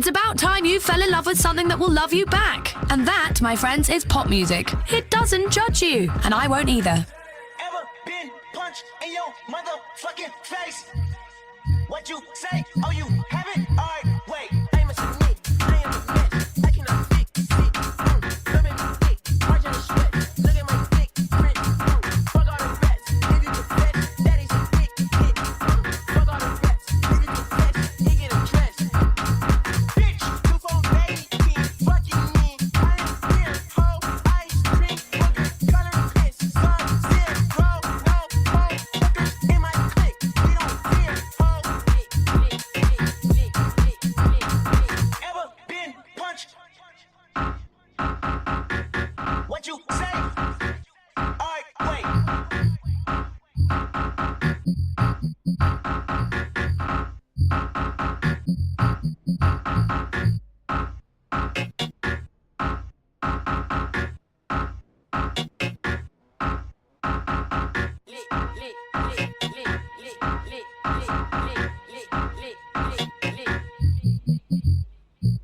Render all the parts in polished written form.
about time you fell in love with something that will love you back. And that, my friends, is pop music. It doesn't judge you, and I won't either. Ever been punched in your motherfucking face? What you say? Oh, you haven't? Alright, wait. I'm a submit. I am a mess. I cannot fix it. Come at me thick. March on the sweat. Look at my thick print. Fuck all the rest. If you confess, that is a big hit. Fuck all the rest. If you confess, he get a dress. Bitch, you phone baby king. Fucking me. I am here. Ho, ice cream, booger, color piss. Sun, zero, no, fuckers in my clique. We don't fear. Ho, ever been punched? What you say? Alright, wait.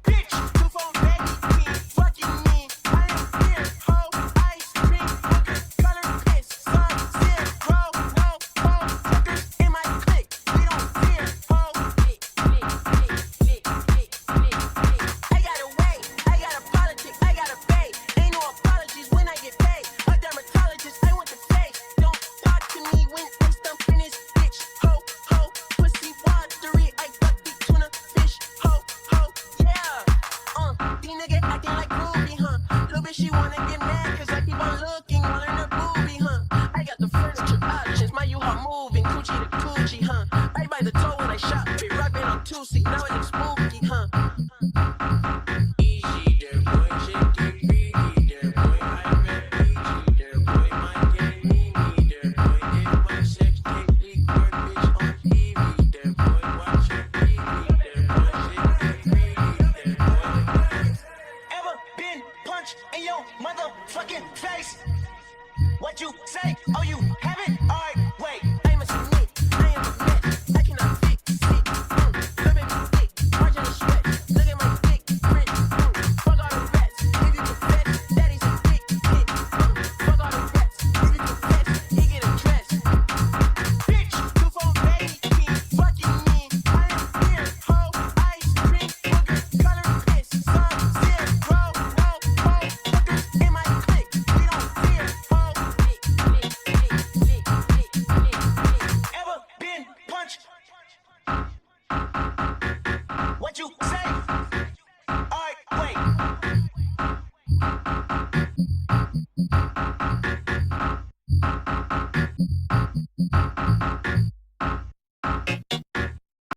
Bitch, two phone baby king, fucking me. I am here, ho, ice cream, booger, color piss, sun, zero, no, fuckers in my clique. We don't fear, ho. I got a way, I got a politics, I got a pay. Ain't no apologies when I get paid. A dermatologist, I want the face. Don't talk to me when I'm stumping this bitch. Ho, ho, pussy watery. I got the tuna fish. Ho, ho, yeah. These niggas acting like Ruby, huh? Little bitch, she wanna get mad cause I keep on looking all in her boobie, huh? I got the furniture options, my U-Haul moving, coochie to coochie, huh? Right by the toe when I shop, be rubbing on 2C, now it looks spooky, huh?